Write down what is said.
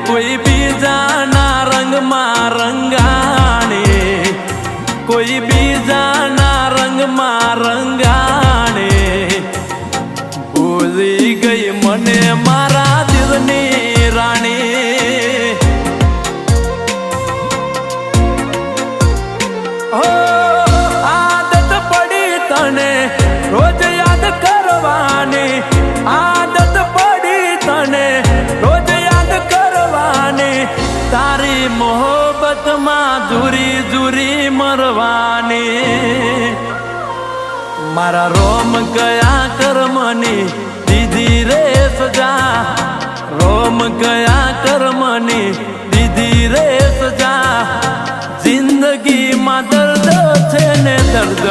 કોઈ બીજાના રંગમાં રંગાણે, કોઈ બીજાના રંગમાં રંગાણે, ભૂલી ગઈ મને મારા દિલની રાણી. હો આદત પડી તને રોજ યાદ કરવાની, આદત પડી તને રોજ યાદ કરવાની, તારી મોહબ્બતમાં જુરી જુરી મરવાની. મારા રોમ ગયા કર્મની દીધી રે સજા, રોમ ગયા કર્મની દીધી રે સજા. જિંદગીમાં દર્દ છે ને દર્દ